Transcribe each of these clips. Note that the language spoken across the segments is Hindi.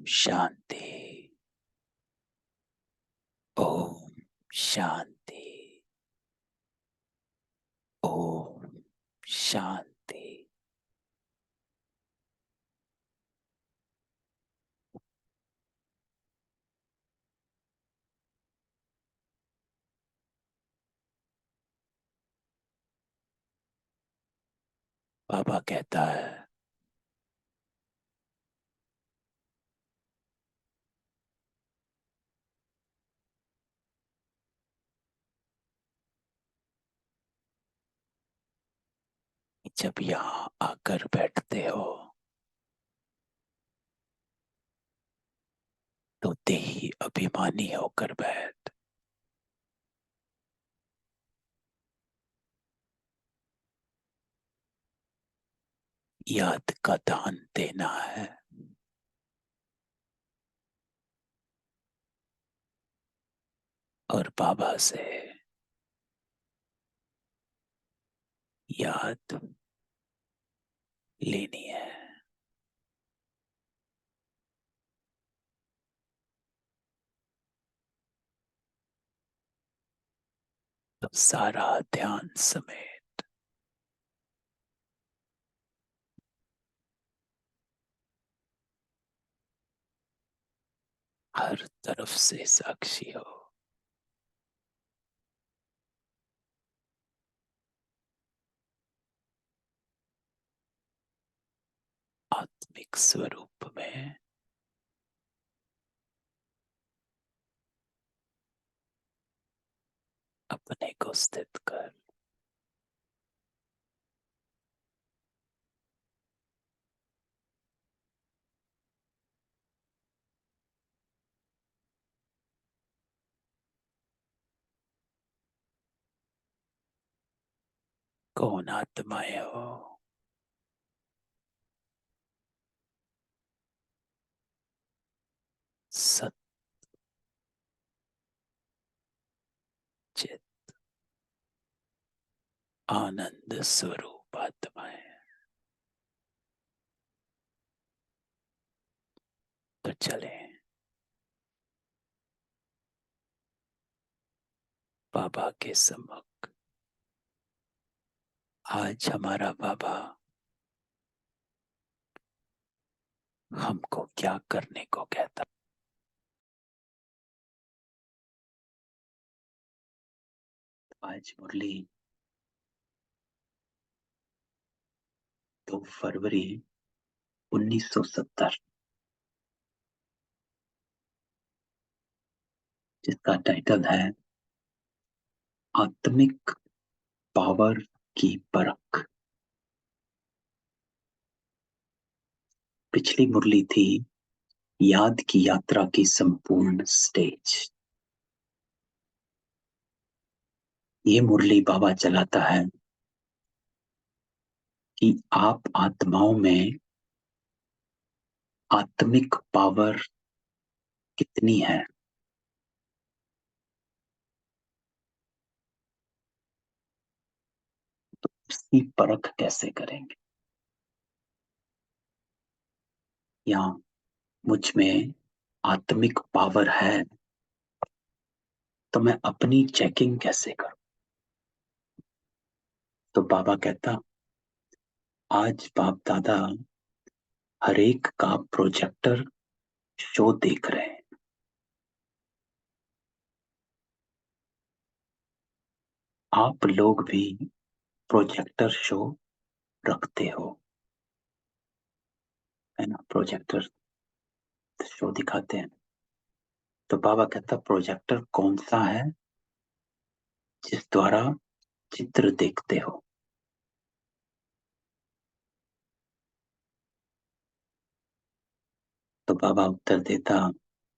शांति। ओम शांति। ओम शांति। बाबा कहता है कि जब यहाँ आकर बैठते हो तो देही अभिमानी होकर बैठ। याद का दान देना है। और बाबा से याद लेनी है। तो सारा ध्यान समेत हर तरफ से साक्षी हो। आत्मिक स्वरूप में अपने को स्थित कर। कौन आत्माएं हो? सचित आनंद स्वरूप आत्माएं। तो चले बाबा के सम्मुख। आज हमारा बाबा हमको क्या करने को कहता। आज मुरली 2 फरवरी 1970, जिसका टाइटल है आत्मिक पावर की परख। पिछली मुरली थी याद की यात्रा की संपूर्ण स्टेज। ये मुरली बाबा चलाता है कि आप आत्माओं में आत्मिक पावर कितनी है, तो उसकी परख कैसे करेंगे। या मुझ में आत्मिक पावर है तो मैं अपनी चेकिंग कैसे करूं। तो बाबा कहता आज बाप दादा हर एक का प्रोजेक्टर शो देख रहे हैं। आप लोग भी प्रोजेक्टर शो रखते हो, है ना। प्रोजेक्टर शो दिखाते हैं। तो बाबा कहता प्रोजेक्टर कौन सा है जिस द्वारा चित्र देखते हो। तो बाबा उत्तर देता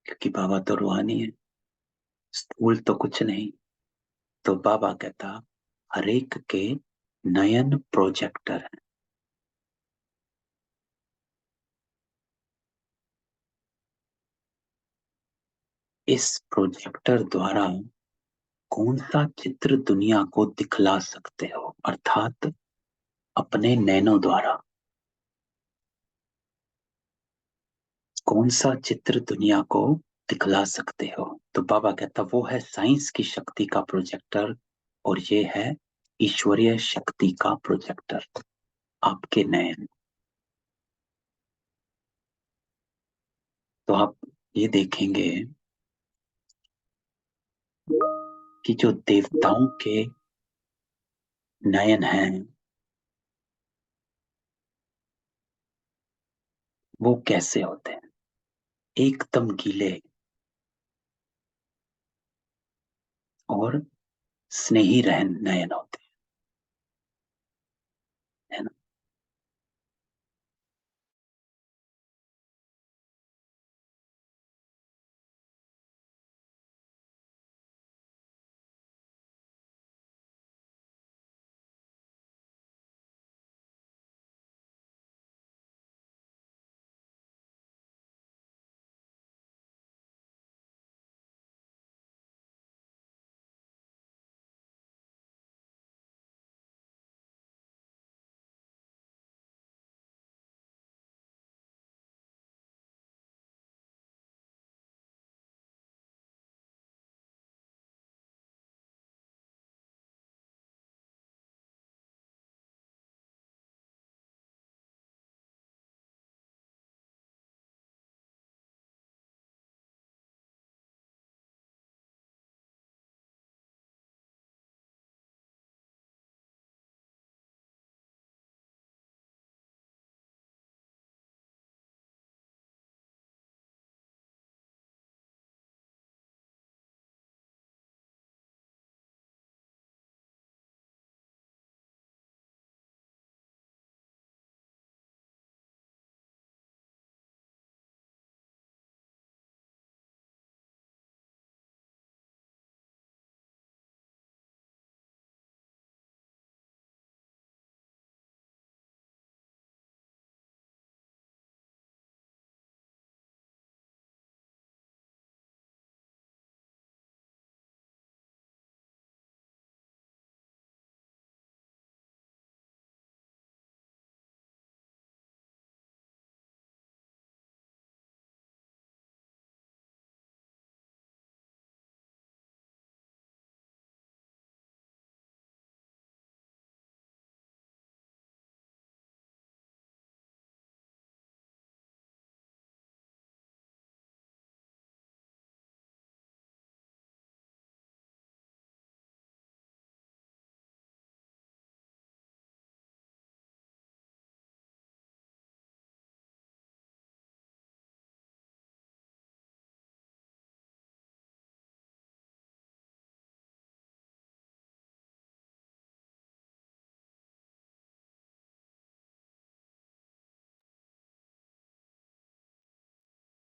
क्योंकि बाबा तो रूहानी है, स्थूल तो कुछ नहीं। तो बाबा कहता हर एक के नयन प्रोजेक्टर है। इस प्रोजेक्टर द्वारा कौन सा चित्र दुनिया को दिखला सकते हो, अर्थात अपने नैनो द्वारा कौन सा चित्र दुनिया को दिखला सकते हो? तो बाबा कहता वो है साइंस की शक्ति का प्रोजेक्टर, और ये है ईश्वरीय शक्ति का प्रोजेक्टर, आपके नयन। तो आप ये देखेंगे कि जो देवताओं के नयन हैं वो कैसे होते हैं, एकदम गीले और स्नेही रहन नयन होते हैं, है ना।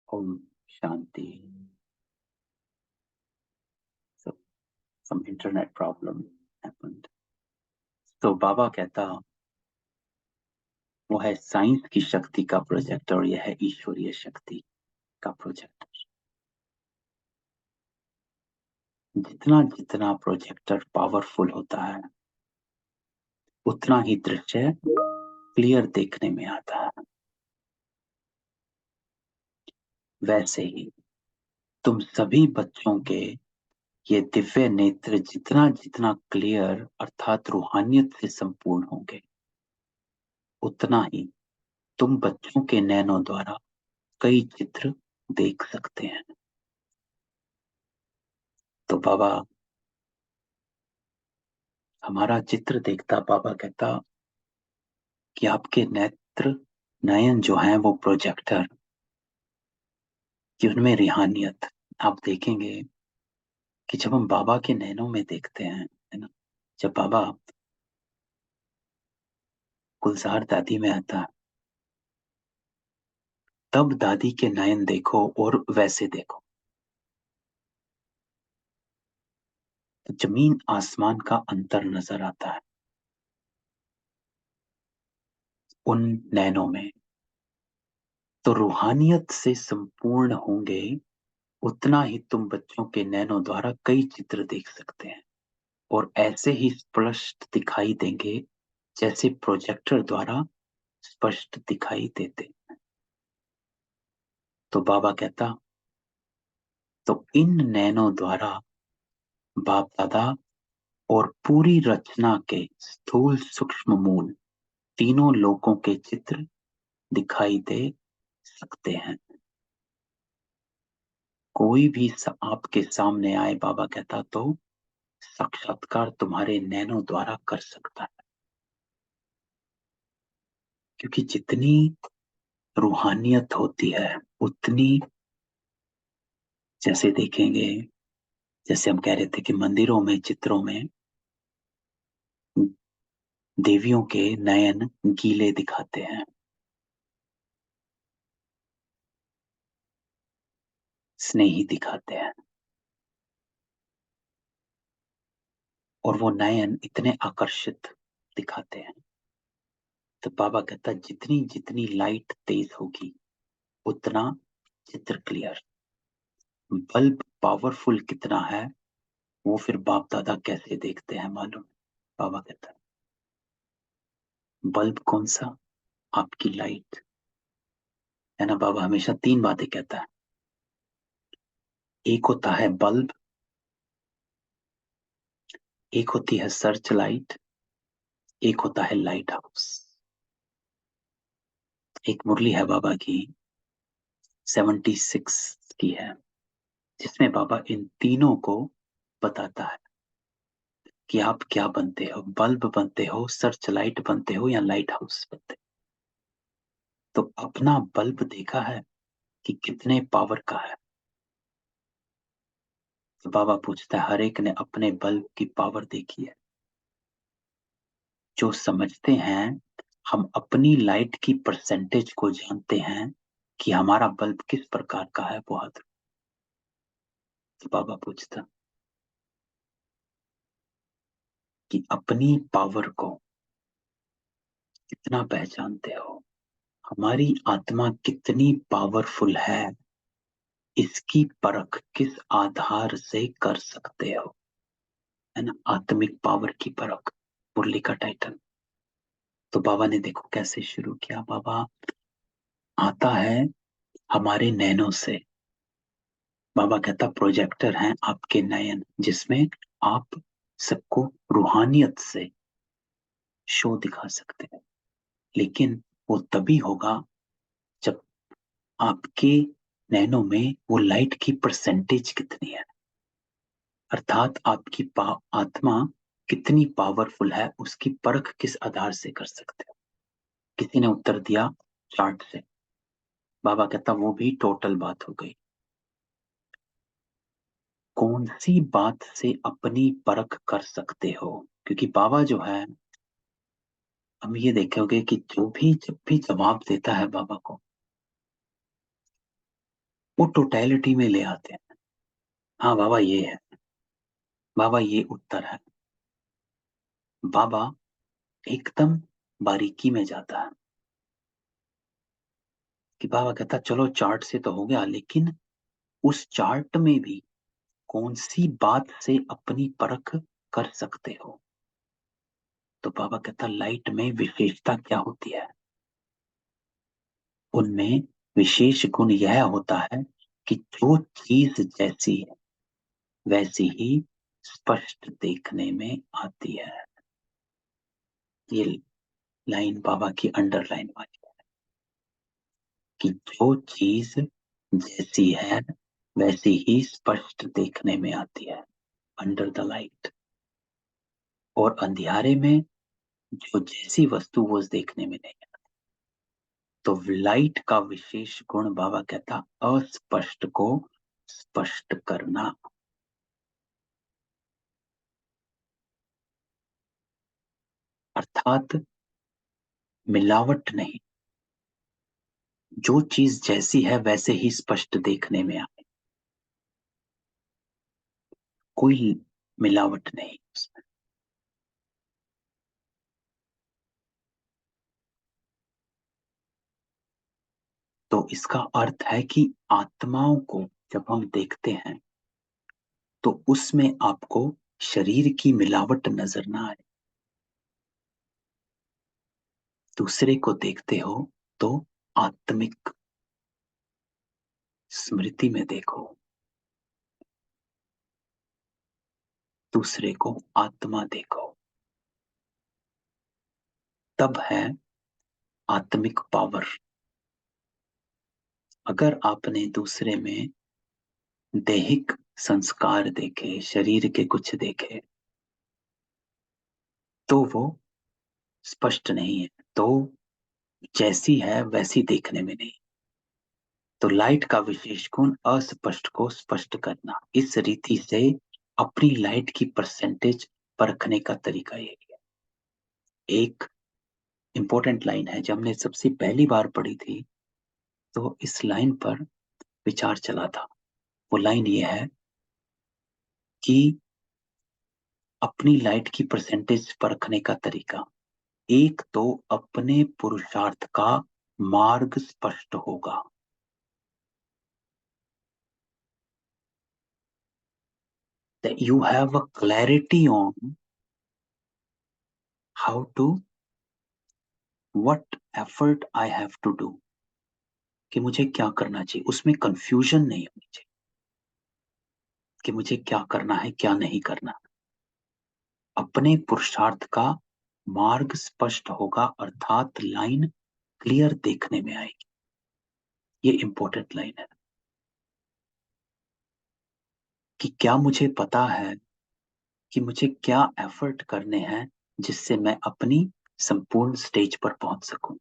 Om Shanti. So, some internet problem happened. तो बाबा कहता वो है साइंस की शक्ति का प्रोजेक्ट, और यह है ईश्वरीय शक्ति का प्रोजेक्ट। जितना जितना प्रोजेक्टर पावरफुल होता है उतना ही दृश्य क्लियर देखने में आता है। वैसे ही तुम सभी बच्चों के ये दिव्य नेत्र जितना जितना क्लियर अर्थात रूहानियत से संपूर्ण होंगे, उतना ही तुम बच्चों के नैनों द्वारा कई चित्र देख सकते हैं। तो बाबा हमारा चित्र देखता, बाबा कहता कि आपके नेत्र नयन जो हैं वो प्रोजेक्टर, कि उनमें रूहानियत। आप देखेंगे कि जब हम बाबा के नैनों में देखते हैं, है ना, जब बाबा गुलजार दादी में आता है तब दादी के नयन देखो और वैसे देखो तो जमीन आसमान का अंतर नजर आता है उन नैनों में। तो रूहानियत से संपूर्ण होंगे उतना ही तुम बच्चों के नैनों द्वारा कई चित्र देख सकते हैं, और ऐसे ही स्पष्ट दिखाई देंगे जैसे प्रोजेक्टर द्वारा स्पष्ट दिखाई देते। तो बाबा कहता, तो इन नैनों द्वारा बाप दादा और पूरी रचना के स्थूल सूक्ष्म मूल तीनों लोकों के चित्र दिखाई दे सकते हैं। कोई भी आपके सामने आए, बाबा कहता, तो साक्षात्कार तुम्हारे नैनों द्वारा कर सकता है। क्योंकि जितनी रूहानियत होती है उतनी, जैसे देखेंगे, जैसे हम कह रहे थे कि मंदिरों में चित्रों में देवियों के नयन गीले दिखाते हैं, स्नेही दिखाते हैं, और वो नयन इतने आकर्षित दिखाते हैं। तो बाबा कहता, जितनी जितनी लाइट तेज होगी उतना चित्र क्लियर। बल्ब पावरफुल कितना है वो फिर बाप दादा कैसे देखते हैं मालूम? बाबा कहता है, बल्ब कौन सा? आपकी लाइट है ना। बाबा हमेशा तीन बातें कहता है। एक होता है बल्ब, एक होती है सर्च लाइट, एक होता है लाइट हाउस। एक मुरली है बाबा की 76 की है, जिसमें बाबा इन तीनों को बताता है कि आप क्या बनते हो, बल्ब बनते हो, सर्च लाइट बनते हो, या लाइट हाउस बनते हो। तो अपना बल्ब देखा है कि कितने पावर का है? तो बाबा पूछता है, हर एक ने अपने बल्ब की पावर देखी है। जो समझते हैं, हम अपनी लाइट की परसेंटेज को जानते हैं कि हमारा बल्ब किस प्रकार का है, बहुत। तो बाबा पूछता कि अपनी पावर को कितना पहचानते हो, हमारी आत्मा कितनी पावरफुल है, इसकी परख किस आधार से कर सकते हो? है ना, आत्मिक पावर की परख, मुरली का टाइटल। तो बाबा ने देखो कैसे शुरू किया। बाबा आता है हमारे नैनों से। बाबा कहता, प्रोजेक्टर हैं आपके नयन, जिसमें आप सबको रूहानियत से शो दिखा सकते हैं। लेकिन वो तभी होगा जब आपके नैनों में वो लाइट की परसेंटेज कितनी है, अर्थात आपकी आत्मा कितनी पावरफुल है, उसकी परख किस आधार से कर सकते हो? किसी ने उत्तर दिया चार्ट से। बाबा कहता, वो भी टोटल बात हो गई। कौन सी बात से अपनी परख कर सकते हो? क्योंकि बाबा जो है, हम ये देखोगे कि जब भी जवाब देता है बाबा को, वो टोटलिटी में ले आते हैं। हाँ बाबा ये है, बाबा ये उत्तर है। बाबा एकदम बारीकी में जाता है कि बाबा कहता, चलो चार्ट से तो हो गया, लेकिन उस चार्ट में भी कौन सी बात से अपनी परख कर सकते हो? तो बाबा कहता, लाइट में विशेषता क्या होती है? उनमें विशेष गुण यह होता है कि जो चीज जैसी है वैसी ही स्पष्ट देखने में आती है। ये लाइन बाबा की अंडरलाइन वाली है कि जो चीज जैसी है वैसी ही स्पष्ट देखने में आती है, अंडर द लाइट। और अंधियारे में जो जैसी वस्तु वो देखने में नहीं आती। तो लाइट का विशेष गुण, बाबा कहता, अस्पष्ट को स्पष्ट करना। अर्थात मिलावट नहीं, जो चीज जैसी है वैसे ही स्पष्ट देखने में आए, कोई मिलावट नहीं उसमें। तो इसका अर्थ है कि आत्माओं को जब हम देखते हैं तो उसमें आपको शरीर की मिलावट नजर ना आए। दूसरे को देखते हो तो आत्मिक स्मृति में देखो, दूसरे को आत्मा देखो, तब है आत्मिक पावर। अगर आपने दूसरे में दैहिक संस्कार देखे, शरीर के कुछ देखे, तो वो स्पष्ट नहीं है, तो जैसी है वैसी देखने में नहीं। तो लाइट का विशेष गुण अस्पष्ट को स्पष्ट करना। इस रीति से अपनी लाइट की परसेंटेज परखने का तरीका यही है। एक इंपॉर्टेंट लाइन है, जब हमने सबसे पहली बार पढ़ी थी तो इस लाइन पर विचार चला था। वो लाइन ये है कि अपनी लाइट की परसेंटेज परखने का तरीका, एक तो अपने पुरुषार्थ का मार्ग स्पष्ट होगा। That you have a clarity on how to, what effort I have to do, कि मुझे क्या करना चाहिए, उसमें कंफ्यूजन नहीं होनी चाहिए कि मुझे क्या करना है क्या नहीं करना। अपने पुरुषार्थ का मार्ग स्पष्ट होगा, अर्थात लाइन क्लियर देखने में आएगी। ये इंपॉर्टेंट लाइन है कि क्या मुझे पता है कि मुझे क्या एफर्ट करने हैं जिससे मैं अपनी संपूर्ण स्टेज पर पहुंच सकूं।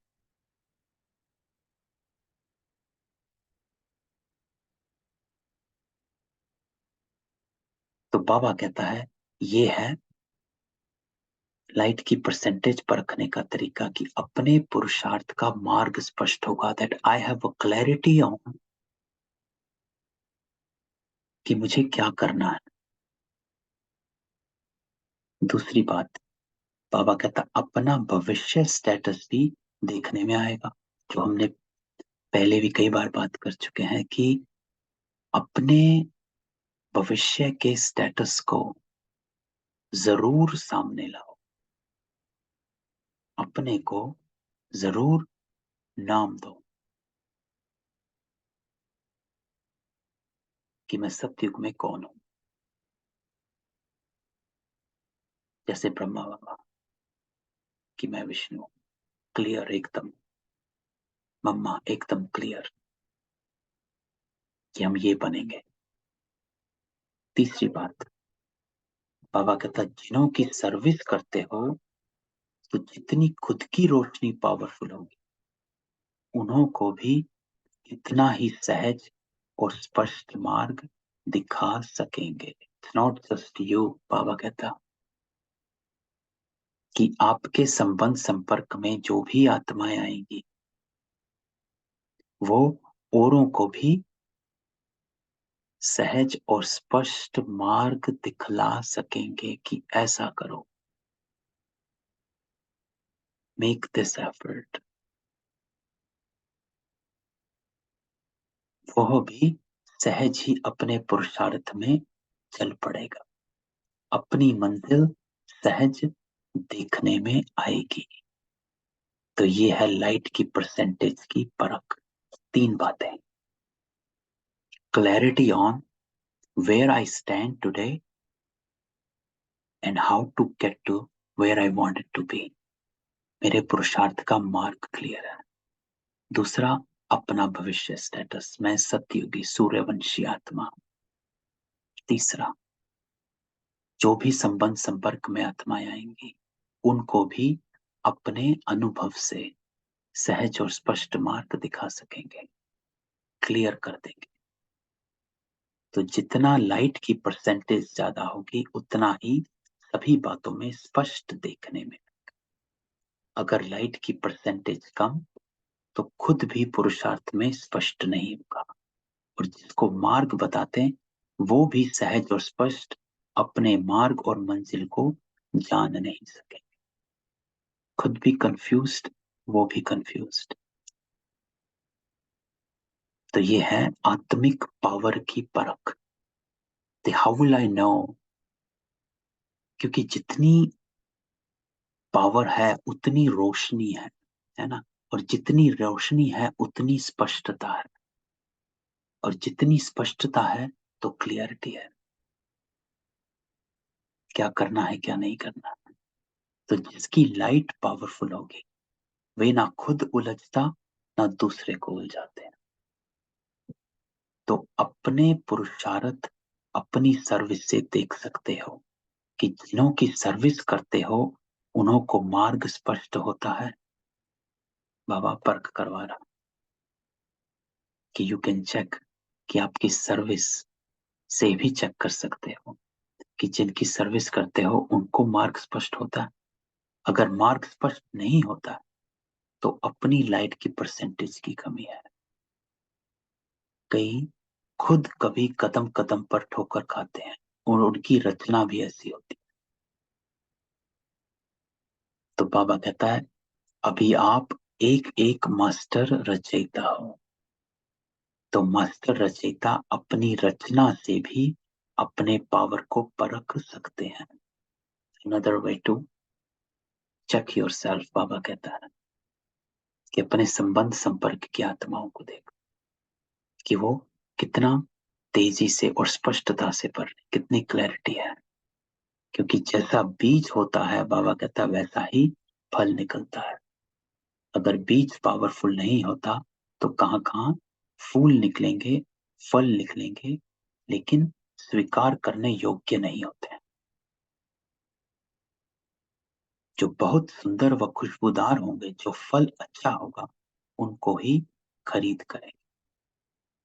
तो बाबा कहता है ये है लाइट की परसेंटेज परखने का तरीका, कि अपने पुरुषार्थ का मार्ग स्पष्ट होगा। That I have a clarity on कि मुझे क्या करना है। दूसरी बात, बाबा कहता अपना भविष्य स्टेटस भी देखने में आएगा, जो हमने पहले भी कई बार बात कर चुके हैं कि अपने भविष्य के स्टेटस को जरूर सामने लाओ, अपने को जरूर नाम दो कि मैं सतयुग में कौन हूं। जैसे ब्रह्मा बाबा कि मैं विष्णु हूं, क्लियर एकदम। मम्मा एकदम क्लियर कि हम ये बनेंगे। तीसरी बात, बाबा कहता जिन्हों की सर्विस करते हो तो जितनी खुद की रोशनी पावरफुल होगी, उन्हों को भी इतना ही सहज और स्पष्ट मार्ग दिखा सकेंगे। इट्स नॉट जस्ट यू, बाबा कहता कि आपके संबंध संपर्क में जो भी आत्माएं आएंगी वो औरों को भी सहज और स्पष्ट मार्ग दिखला सकेंगे कि ऐसा करो। Make this effort. वह भी सहज ही अपने पुरुषार्थ में चल पड़ेगा, अपनी मंजिल सहज देखने में आएगी। तो ये है लाइट की परसेंटेज की परख। तीन बातें, clarity on where I stand today and how to get to where I wanted to be. मेरे पुरुषार्थ का मार्ग क्लियर है। दूसरा, अपना भविष्य स्टेटस, मैं सतयुगी सूर्यवंशी आत्मा हूं। तीसरा, जो भी संबंध संपर्क में आत्माएं आएंगी उनको भी अपने अनुभव से सहज और स्पष्ट मार्ग दिखा सकेंगे, क्लियर कर देंगे। तो जितना लाइट की परसेंटेज ज्यादा होगी उतना ही सभी बातों में स्पष्ट देखने में। अगर लाइट की परसेंटेज कम, तो खुद भी पुरुषार्थ में स्पष्ट नहीं होगा, और जिसको मार्ग बताते हैं वो भी सहज और स्पष्ट अपने मार्ग और मंजिल को जान नहीं सके। खुद भी कंफ्यूज्ड, वो भी कंफ्यूज्ड। तो ये है आत्मिक पावर की परख। हाउ विल आई नो, क्योंकि जितनी पावर है उतनी रोशनी है ना, और जितनी रोशनी है उतनी स्पष्टता है। और जितनी स्पष्टता है तो क्लियरिटी है, क्या करना है क्या नहीं करना है। तो जिसकी लाइट पावरफुल होगी वे ना खुद उलझता ना दूसरे को उलझाते हैं। तो अपने पुरुषार्थ अपनी सर्विस से देख सकते हो कि जिन्हों की सर्विस करते हो उन्हों को मार्ग स्पष्ट होता है। बाबा पर्क करवा रहा कि यू कैन चेक, कि आपकी सर्विस से भी चेक कर सकते हो कि जिनकी सर्विस करते हो उनको मार्ग स्पष्ट होता है। अगर मार्ग स्पष्ट नहीं होता तो अपनी लाइट की परसेंटेज की कमी है। कई खुद कभी कदम कदम पर ठोकर खाते हैं और उनकी रचना भी ऐसी होती है। तो बाबा कहता है अभी आप एक एक मास्टर रचयिता हो। तो मास्टर रचयिता अपनी रचना से भी अपने पावर को परख सकते हैं। Another way to check yourself, Baba कहता है कि अपने संबंध संपर्क की आत्माओं को देखो कि वो कितना तेजी से और स्पष्टता से पढ़ रहे, कितनी क्लैरिटी है। क्योंकि जैसा बीज होता है बाबा कहता है वैसा ही फल निकलता है। अगर बीज पावरफुल नहीं होता तो कहाँ कहाँ फूल निकलेंगे, फल निकलेंगे, लेकिन स्वीकार करने योग्य नहीं होते हैं। जो बहुत सुंदर व खुशबूदार होंगे, जो फल अच्छा होगा, उनको ही खरीद करें।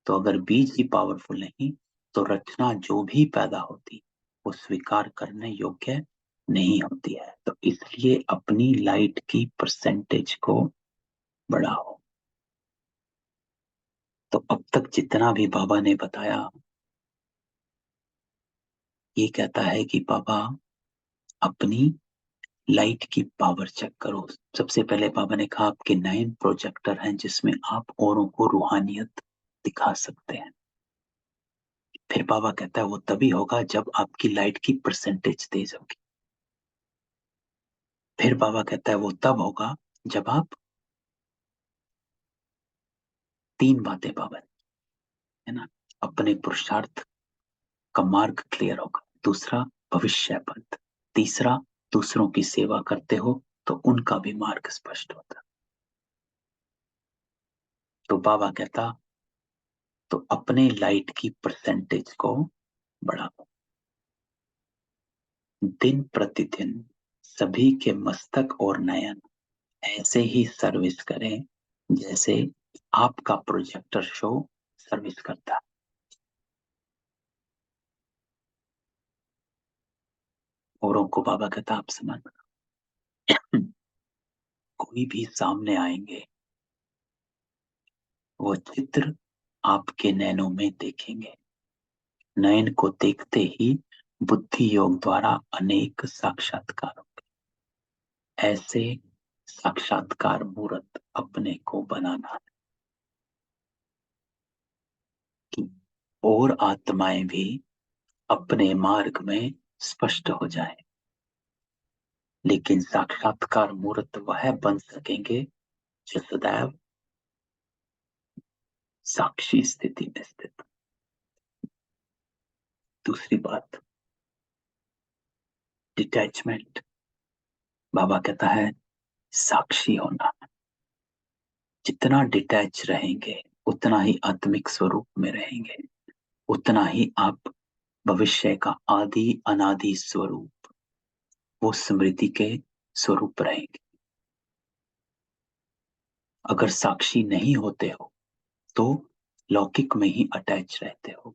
तो अगर बीज ही पावरफुल नहीं तो रचना जो भी पैदा होती वो स्वीकार करने योग्य नहीं होती है। तो इसलिए अपनी लाइट की परसेंटेज को बढ़ाओ। तो अब तक जितना भी बाबा ने बताया ये कहता है कि बाबा अपनी लाइट की पावर चेक करो। सबसे पहले बाबा ने कहा आपके 9 प्रोजेक्टर हैं जिसमें आप औरों को रूहानियत दिखा सकते हैं। फिर बाबा कहता है वो तभी होगा जब आपकी लाइट की परसेंटेज तेज होगी। फिर बाबा कहता है वो तब होगा जब आप 3 बातें बाबा ने, है ना, अपने पुरुषार्थ का मार्ग क्लियर होगा, दूसरा भविष्य पथ, तीसरा दूसरों की सेवा करते हो तो उनका भी मार्ग स्पष्ट होता। तो बाबा कहता तो अपने लाइट की परसेंटेज को बढ़ाओ। दिन प्रतिदिन सभी के मस्तक और नयन ऐसे ही सर्विस करें जैसे आपका प्रोजेक्टर शो सर्विस करता है। औरों को बाबा कहता आप समझ कोई भी सामने आएंगे वो चित्र आपके नैनों में देखेंगे। नयन को देखते ही बुद्धि योग द्वारा अनेक साक्षात्कार होंगे। ऐसे साक्षात्कार मूर्त अपने को बनाना कि और आत्माएं भी अपने मार्ग में स्पष्ट हो जाए। लेकिन साक्षात्कार मूर्त वह बन सकेंगे जो सदैव साक्षी स्थिति में स्थित। दूसरी बात डिटैचमेंट। बाबा कहता है साक्षी होना। जितना डिटैच रहेंगे उतना ही आत्मिक स्वरूप में रहेंगे, उतना ही आप भविष्य का आदि अनादि स्वरूप, वो स्मृति के स्वरूप रहेंगे। अगर साक्षी नहीं होते हो तो लौकिक में ही अटैच रहते हो,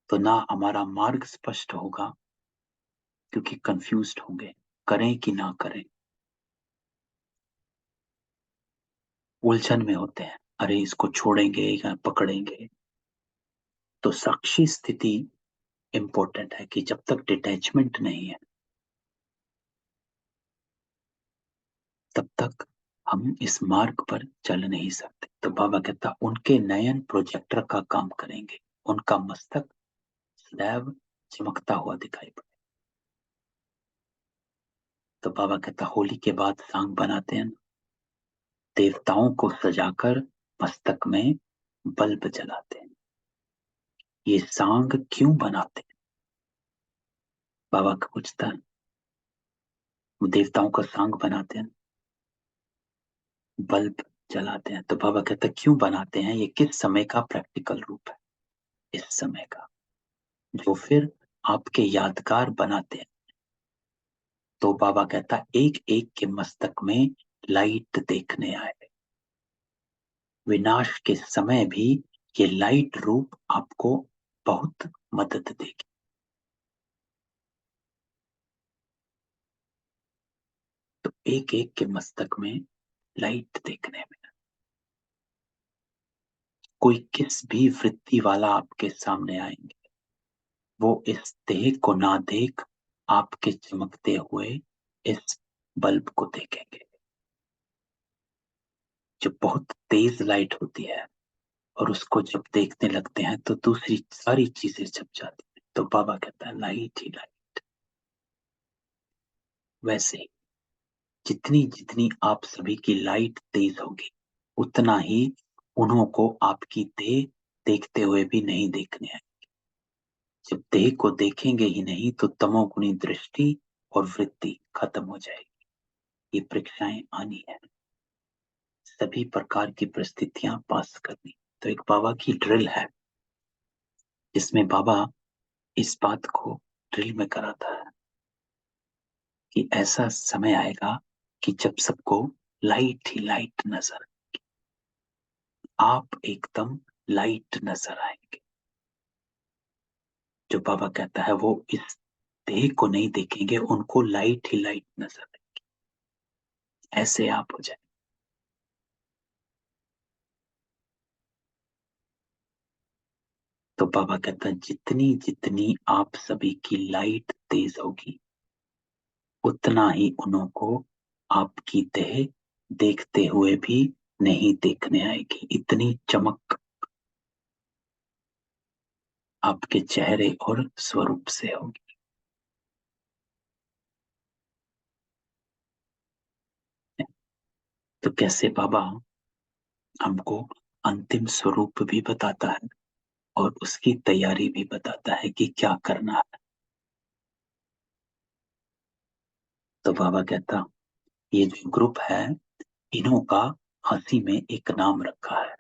तो ना हमारा मार्ग स्पष्ट होगा क्योंकि कंफ्यूज्ड होंगे करें कि ना करें, उलझन में होते हैं, अरे इसको छोड़ेंगे या पकड़ेंगे। तो साक्षी स्थिति इंपॉर्टेंट है कि जब तक डिटैचमेंट नहीं है तब तक हम इस मार्ग पर चल नहीं सकते। तो बाबा कहता उनके नयन प्रोजेक्टर का काम करेंगे, उनका मस्तक सदैव चमकता हुआ दिखाई पड़े। तो बाबा कहता होली के बाद सांग बनाते हैं, देवताओं को सजाकर मस्तक में बल्ब जलाते हैं। ये सांग क्यों बनाते हैं? बाबा का पूछता है। वो देवताओं का सांग बनाते हैं, बल्ब जलाते हैं। तो बाबा कहता है क्यों बनाते हैं? ये किस समय का प्रैक्टिकल रूप है? इस समय का, जो फिर आपके यादगार बनाते हैं। तो बाबा कहता है एक एक के मस्तक में लाइट देखने आए। विनाश के समय भी ये लाइट रूप आपको बहुत मदद देगी। तो एक एक के मस्तक में लाइट देखने में, कोई किस भी वृत्ति वाला आपके सामने आएंगे, वो इस देह को ना देख आपके चमकते हुए इस बल्ब को देखेंगे, जो बहुत तेज लाइट होती है। और उसको जब देखने लगते हैं तो दूसरी सारी चीजें छप जाती हैं। तो बाबा कहता है लाइट ही लाइट। वैसे ही जितनी जितनी आप सभी की लाइट तेज होगी, उतना ही उन्हों को आपकी देह देखते हुए भी नहीं देखने हैं। जब देह को देखेंगे ही नहीं तो तमोगुणी दृष्टि और वृत्ति खत्म हो जाएगी। ये परीक्षाएं आनी है, सभी प्रकार की परिस्थितियां पास करनी। तो एक बाबा की ड्रिल है, जिसमें बाबा इस बात को ड्रिल में कराता है कि ऐसा समय आएगा कि जब सबको लाइट ही लाइट नजर, आप एकदम लाइट नजर आएंगे। जो बाबा कहता है वो इस देह को नहीं देखेंगे, उनको लाइट ही लाइट नजर आएगी। ऐसे आप हो जाए। तो बाबा कहता है जितनी जितनी आप सभी की लाइट तेज होगी, उतना ही उनको आपकी देह देखते हुए भी नहीं देखने आएगी। इतनी चमक आपके चेहरे और स्वरूप से होगी। तो कैसे बाबा हमको अंतिम स्वरूप भी बताता है और उसकी तैयारी भी बताता है कि क्या करना है। तो बाबा कहता ये जो ग्रुप है, इन्हों का हंसी में एक नाम रखा है।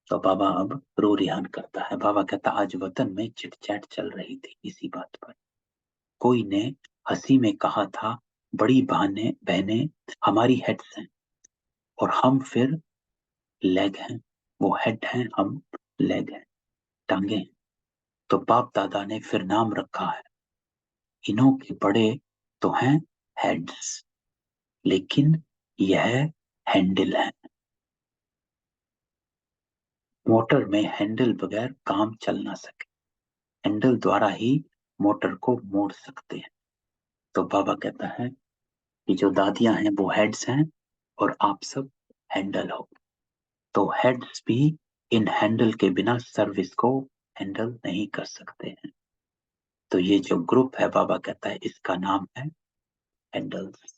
तो बाबा अब रो रिहान करता है। बाबा कहता आज वतन में चिट चैट चल रही थी इसी बात पर। कोई ने हंसी में कहा था बड़ी बहनें बहनें हमारी हेड्स हैं और हम फिर लेग हैं। वो हेड हैं, हम लेग हैं, टांगे हैं। तो बाप दादा ने फिर नाम रखा है, इन्हों के बड़े तो हैं हेड्स, लेकिन यह हैंडल है। मोटर में हैंडल बगैर काम चल ना सके, हैंडल द्वारा ही मोटर को मोड़ सकते हैं। तो बाबा कहता है कि जो दादियां हैं वो हेड्स हैं और आप सब हैंडल हो। तो हेड्स भी इन हैंडल के बिना सर्विस को हैंडल नहीं कर सकते हैं। तो ये जो ग्रुप है, बाबा कहता है इसका नाम है हैंडल्स।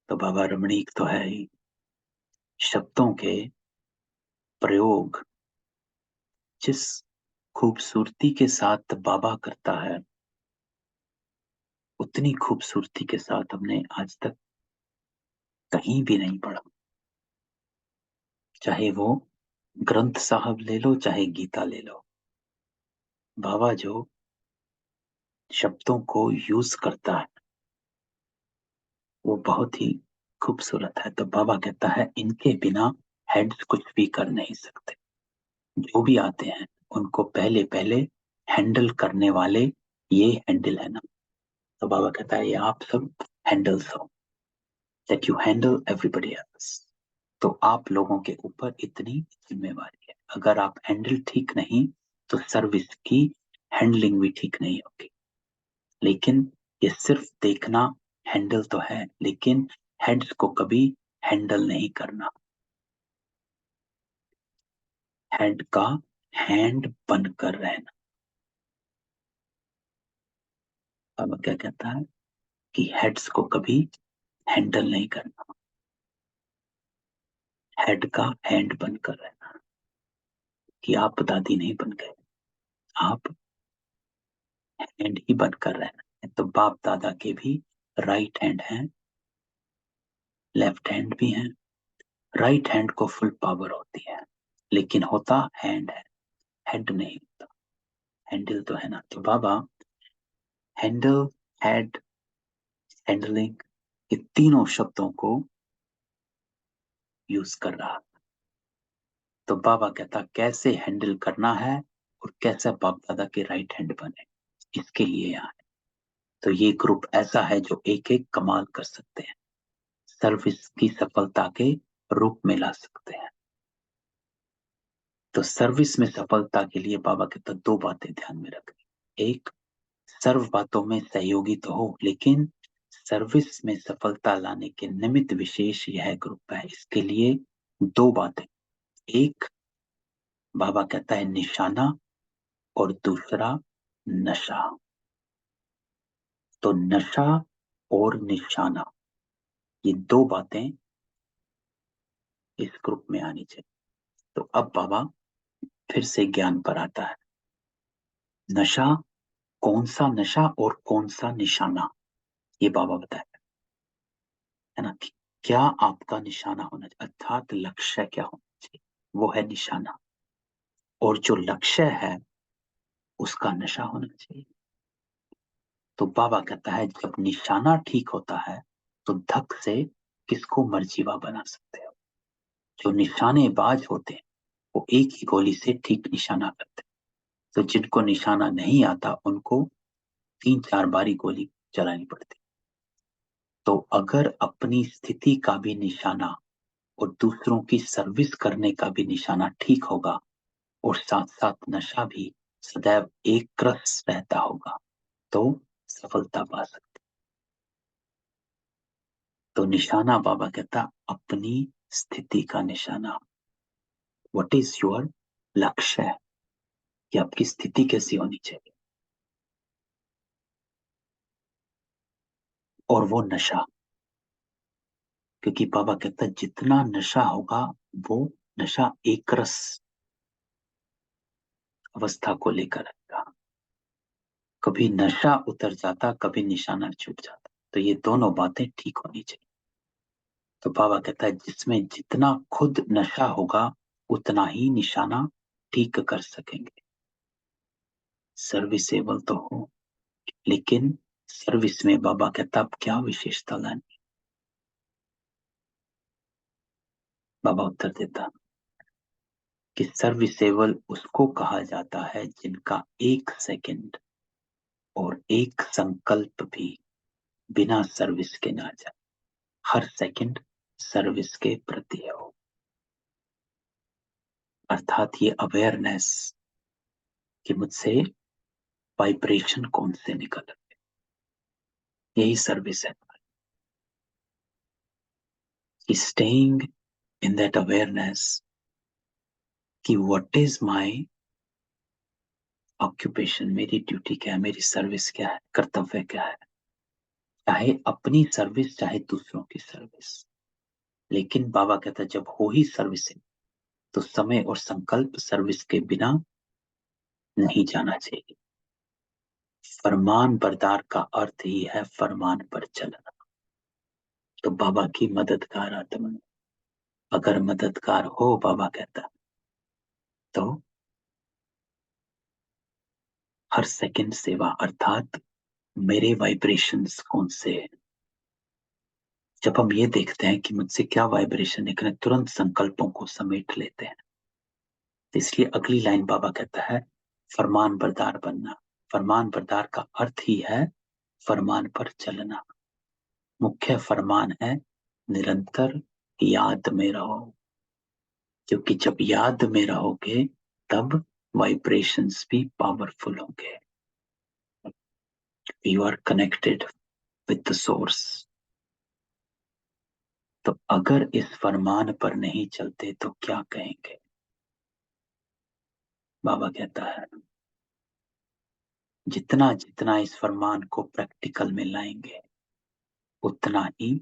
तो बाबा रमणीक तो है ही। शब्दों के प्रयोग जिस खूबसूरती के साथ बाबा करता है, उतनी खूबसूरती के साथ हमने आज तक कहीं भी नहीं पढ़ा। चाहे वो ग्रंथ साहब ले लो, चाहे गीता ले लो, बाबा जो शब्दों को यूज करता है वो बहुत ही खूबसूरत है। तो बाबा कहता है इनके बिना हेड्स कुछ भी कर नहीं सकते। जो भी आते हैं उनको पहले पहले हैंडल करने वाले ये हैंडल है ना। तो बाबा कहता है ये आप सब हैंडल्स हो, that you handle everybody else. तो आप लोगों के ऊपर इतनी जिम्मेवारी है। अगर आप हैंडल ठीक नहीं तो सर्विस की हैंडलिंग भी ठीक नहीं होगी। लेकिन ये सिर्फ देखना हैंडल तो है, लेकिन हेड्स को कभी हैंडल नहीं करना। हेड का हैंड बनकर रहना। अब क्या कहता है कि हेड्स को कभी हैंडल नहीं करना, हेड का हैंड बनकर रहना। कि आप दादी नहीं बन गए, आप हैंड ही बनकर रहना है। तो बाप दादा के भी राइट हैंड हैं, लेफ्ट हैंड भी हैं। राइट हैंड को फुल पावर होती है, लेकिन होता हैंड है, हेड नहीं होता। हैंडल तो है ना। तो बाबा हैंडल, हेड, हैंडलिंग, ये तीनों शब्दों को यूज कर रहा। तो बाबा कहता कैसे हैंडल करना है और कैसे बाप दादा के राइट हैंड बने, इसके लिए यहाँ है। तो ये ग्रुप ऐसा है जो एक एक कमाल कर सकते हैं, सर्विस की सफलता के रूप में ला सकते हैं। तो सर्विस में सफलता के लिए बाबा कहता दो बातें ध्यान में रखनी। एक, सर्व बातों में सहयोगी तो हो, लेकिन सर्विस में सफलता लाने के निमित्त विशेष यह ग्रुप है। इसके लिए दो बातें, एक बाबा कहता है निशाना और दूसरा नशा। तो नशा और निशाना, ये दो बातें इस ग्रुप में आनी चाहिए। तो अब बाबा फिर से ज्ञान पर आता है। नशा, कौन सा नशा और कौन सा निशाना, ये बाबा बताए, है ना। कि क्या आपका निशाना होना चाहिए, अर्थात लक्ष्य क्या होना चाहिए, वो है निशाना। और जो लक्ष्य है उसका नशा होना चाहिए। तो बाबा कहता है जब निशाना ठीक होता है तो धक से किसको मर्जीवा बना सकते हो। जो निशानेबाज होते हैं वो एक ही गोली से ठीक निशाना करते हैं। तो जिनको निशाना नहीं आता उनको 3-4 बारी गोली चलानी पड़ती। तो अगर अपनी स्थिति का भी निशाना और दूसरों की सर्विस करने का भी निशाना ठीक होगा और साथ साथ नशा भी सदैव एक रस रहता होगा, तो सफलता पा सकते। तो निशाना बाबा कहता अपनी स्थिति का निशाना, व्हाट इज योर लक्ष्य है कि आपकी स्थिति कैसी होनी चाहिए। और वो नशा, क्योंकि बाबा कहता है जितना नशा होगा वो नशा एक रस अवस्था को लेकर आएगा। कभी नशा उतर जाता, कभी निशाना छूट जाता। तो ये दोनों बातें ठीक होनी चाहिए। तो बाबा कहता है जिसमें जितना खुद नशा होगा उतना ही निशाना ठीक कर सकेंगे। सर्विसेबल तो हो, लेकिन सर्विस में बाबा कहता अब क्या विशेषता लानी। बाबा उत्तर देता कि सर्विसेबल उसको कहा जाता है जिनका एक सेकंड और एक संकल्प भी बिना सर्विस के ना जाए, हर सेकंड सर्विस के प्रति हो। अर्थात ये अवेयरनेस कि मुझसे वाइब्रेशन कौन से निकल रहे, यही सर्विस है। कि स्टेइंग इन दैट अवेयरनेस कि व्हाट इज माय ऑक्यूपेशन, मेरी ड्यूटी क्या है, मेरी सर्विस क्या है, कर्तव्य क्या है, चाहे अपनी सर्विस चाहे दूसरों की सर्विस। लेकिन बाबा कहता है जब हो ही सर्विसिंग तो समय और संकल्प सर्विस के बिना नहीं जाना चाहिए। फरमान बरदार का अर्थ ही है फरमान पर चलना। तो बाबा की मददगार आत्मा, अगर मददगार हो बाबा कहता तो हर सेकंड सेवा, अर्थात मेरे वाइब्रेशंस कौन से हैं। जब हम ये देखते हैं कि मुझसे क्या वाइब्रेशन निकले, तुरंत संकल्पों को समेट लेते हैं। तो इसलिए अगली लाइन बाबा कहता है फरमान बरदार बनना। फरमान बरदार का अर्थ ही है फरमान पर चलना। मुख्य फरमान है निरंतर याद में रहो, क्योंकि जब याद में रहोगे तब वाइब्रेशंस भी पावरफुल होंगे। You are connected with the source. तो अगर इस फरमान पर नहीं चलते तो क्या कहेंगे। बाबा कहता है जितना जितना इस फरमान को प्रैक्टिकल में लाएंगे उतना ही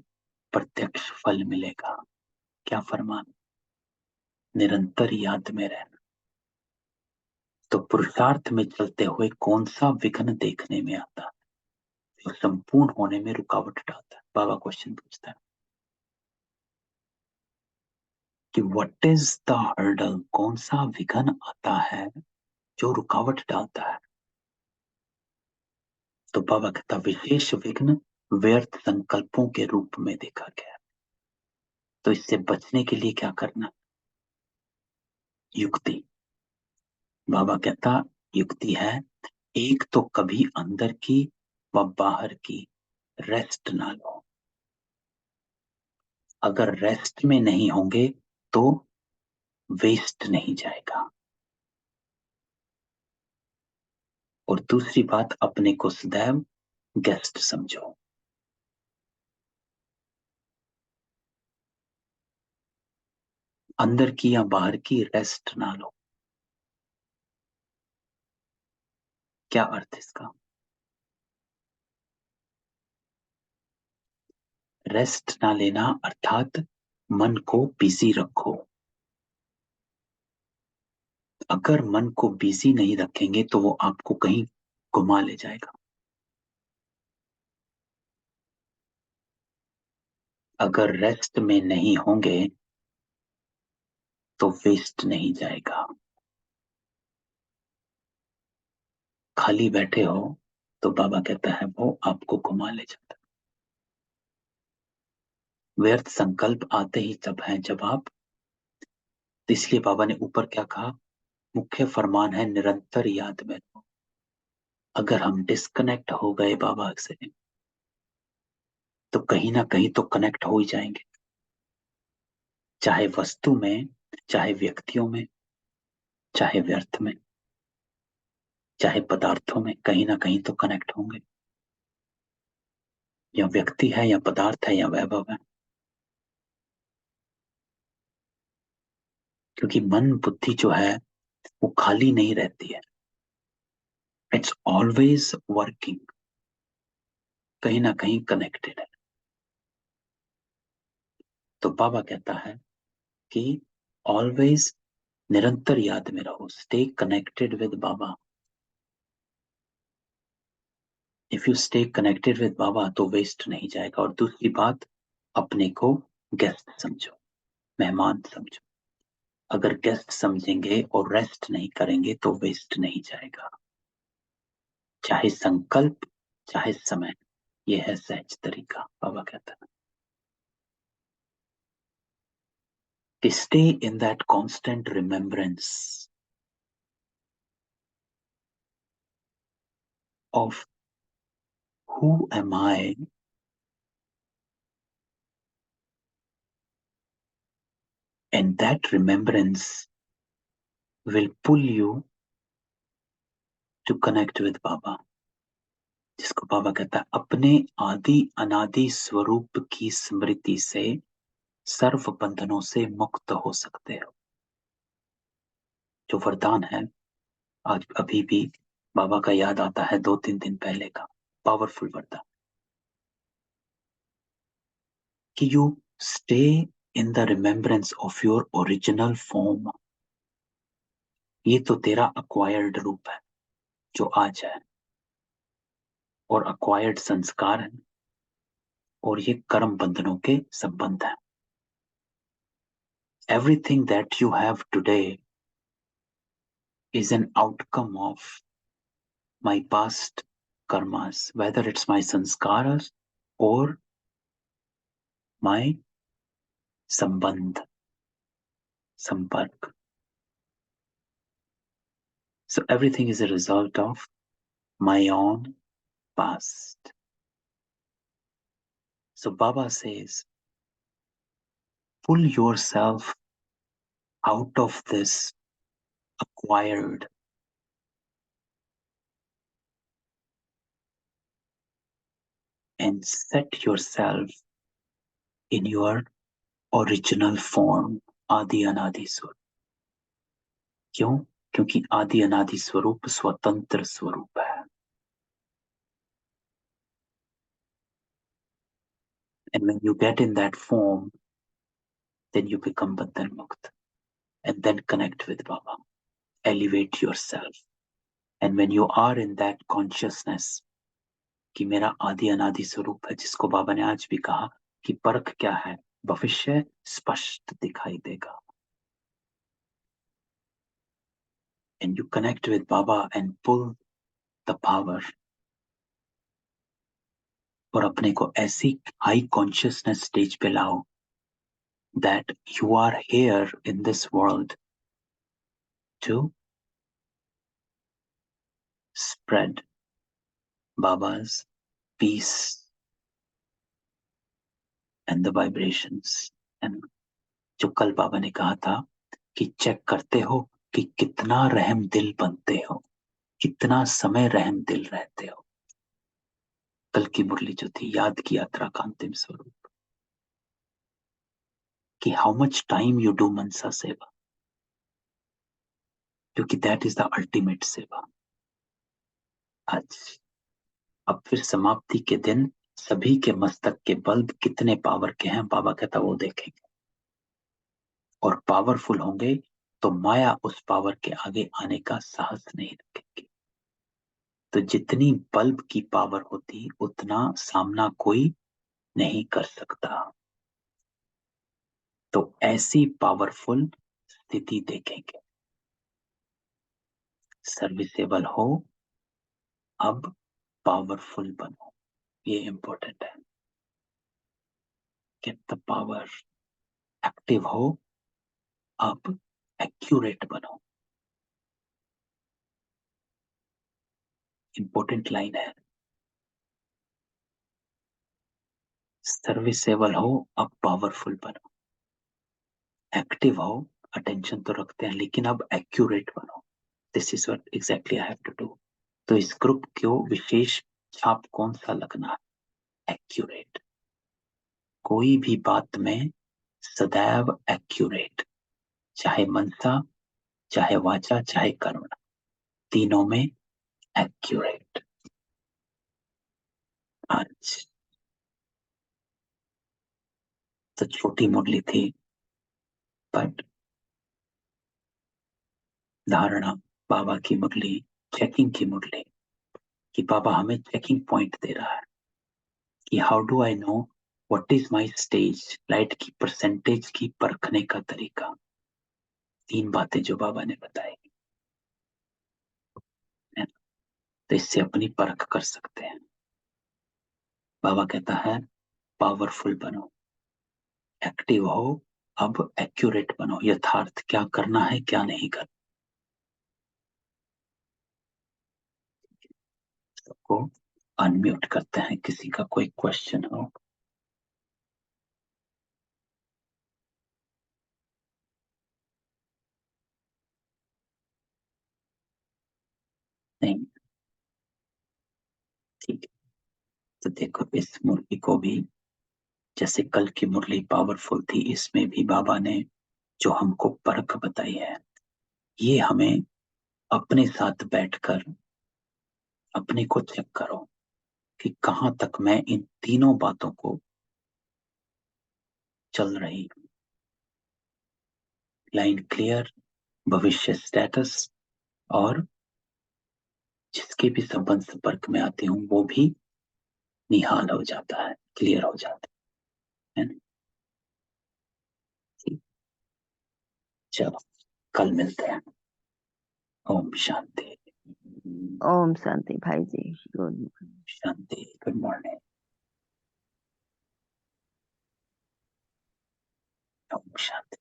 प्रत्यक्ष फल मिलेगा। क्या फरमान, निरंतर याद में रहना। तो पुरुषार्थ में चलते हुए कौन सा विघ्न देखने में आता है जो संपूर्ण होने में रुकावट डालता है? बाबा क्वेश्चन पूछता है कि व्हाट इज द हर्डल, कौन सा विघ्न आता है जो रुकावट डालता है? तो बाबा कहता विशेष विघ्न व्यर्थ संकल्पों के रूप में देखा गया। तो इससे बचने के लिए क्या करना? युक्ति। बाबा कहता युक्ति है, एक तो कभी अंदर की व बाहर की रेस्ट ना लो। अगर रेस्ट में नहीं होंगे तो वेस्ट नहीं जाएगा। और दूसरी बात, अपने को सदैव गेस्ट समझो। अंदर की या बाहर की रेस्ट ना लो। क्या अर्थ इसका? रेस्ट ना लेना अर्थात मन को बिजी रखो। अगर मन को बिजी नहीं रखेंगे तो वो आपको कहीं घुमा ले जाएगा। अगर रेस्ट में नहीं होंगे तो वेस्ट नहीं जाएगा। खाली बैठे हो तो बाबा कहता है वो आपको घुमा ले जाता है। व्यर्थ संकल्प आते ही तब हैं जब आप, इसलिए बाबा ने ऊपर क्या कहा, मुख्य फरमान है निरंतर याद में रहो। अगर हम डिस्कनेक्ट हो गए बाबा से तो कहीं ना कहीं तो कनेक्ट हो ही जाएंगे, चाहे वस्तु में, चाहे व्यक्तियों में, चाहे व्यर्थ में, चाहे पदार्थों में, कहीं ना कहीं तो कनेक्ट होंगे। या व्यक्ति है या पदार्थ है या वैभव है, क्योंकि मन बुद्धि जो है वो खाली नहीं रहती है, इट्स ऑलवेज वर्किंग, कहीं ना कहीं कनेक्टेड है। तो बाबा कहता है कि ऑलवेज, निरंतर याद में रहो, stay connected with Baba. If you stay connected with Baba तो वेस्ट नहीं जाएगा। और दूसरी बात, अपने को गेस्ट समझो, मेहमान समझो। अगर गेस्ट समझेंगे और रेस्ट नहीं करेंगे तो वेस्ट नहीं जाएगा, चाहे संकल्प चाहे समय। यह है सहज तरीका। बाबा कहता है कि stay in that constant remembrance of who am I, and that remembrance will pull you to connect with Baba। जिसको बाबा कहता है अपने आदि अनादि स्वरूप की स्मृति से सर्व बंधनों से मुक्त हो सकते हो। जो वरदान है, आज अभी भी बाबा का याद आता है 2-3 दिन पहले का पावरफुल वरदान कि you stay in the remembrance of your original form. ये तो तेरा अक्वायर्ड रूप है जो आज है, और अक्वायर्ड संस्कार है, और ये कर्म बंधनों के संबंध है। Everything that you have today is an outcome of my past karmas, whether it's my sanskaras or my sambandh, sampark. So everything is a result of my own past. So Baba says, pull yourself out of this acquired and set yourself in your original form, Adi Anadi Swarup. क्यों? क्योंकि आदि अनादि स्वरूप स्वतंत्र स्वरूप है। And when you get in that form, then you become Bandhan Mukt and then connect with Baba. elevate yourself. And when you are in that consciousness कि मेरा आदि अनादि स्वरूप है, जिसको बाबा ने आज भी कहा कि परख क्या है, भविष्य स्पष्ट दिखाई देगा. And you connect with Baba and pull the power. और अपने को ऐसी हाई कॉन्शियसनेस स्टेज पे लाओ that you are here in this world to spread Baba's peace and the vibrations. And जो कल बाबा ने कहा था कि चेक करते हो कि कितना रहम दिल बनते हो, कितना समय रहम दिल रहते हो. कल की मुरली जो थी, याद की यात्रा का अंतिम स्वरूप, कि how much time you do मनसा सेवा, क्योंकि दैट इज द अल्टीमेट सेवा. आज अब फिर समाप्ति के दिन सभी के मस्तक के बल्ब कितने पावर के हैं, बाबा कहता वो देखेंगे. और पावरफुल होंगे तो माया उस पावर के आगे आने का साहस नहीं रखेगी. तो जितनी बल्ब की पावर होती उतना सामना कोई नहीं कर सकता. तो ऐसी पावरफुल स्थिति देखेंगे. सर्विसेबल हो, अब पावरफुल बनो, ये इंपॉर्टेंट है. Get the power. एक्टिव हो, अब एक्यूरेट बनो. इंपॉर्टेंट लाइन है. सर्विसेबल हो, अब पावरफुल बनो. एक्टिव हो, अटेंशन तो रखते हैं, लेकिन अब एक्यूरेट बनो. This is what exactly I have to do. तो इस ग्रुप को विशेष छाप कौन सा लगना है? एक्यूरेट. कोई भी बात में सदैव एक्यूरेट, चाहे मनसा, चाहे वाचा, चाहे कर्म, तीनों में एक्यूरेट. आज तो छोटी मुरली थी, बट धारणा बाबा की मुरली, चेकिंग की मुरली, कि बाबा हमें चेकिंग पॉइंट दे रहा है कि how do I know what is my stage. Light की परसेंटेज की परखने का तरीका. 3 बातें जो बाबा ने बताई, तो इससे अपनी परख कर सकते हैं. बाबा कहता है पावरफुल बनो, एक्टिव हो, अब एक्यूरेट बनो. यथार्थ क्या करना है, क्या नहीं करना. सबको अनम्यूट करते हैं, किसी का कोई क्वेश्चन हो. नहीं, ठीक है. तो देखो, इस मुरली को भी जैसे कल की मुरली पावरफुल थी, इसमें भी बाबा ने जो हमको परख बताई है, ये हमें अपने साथ बैठकर अपने को चेक करो कि कहां तक मैं इन तीनों बातों को चल रही हूं. लाइन क्लियर, भविष्य स्टेटस, और जिसके भी संबंध संपर्क में आती हूँ वो भी निहाल हो जाता है, क्लियर हो जाता है ना. ठीक. चलो, कल मिलते हैं. ओम शांति. ओम शांति भाई जी. गुड शांति. Good morning. ओम शांति.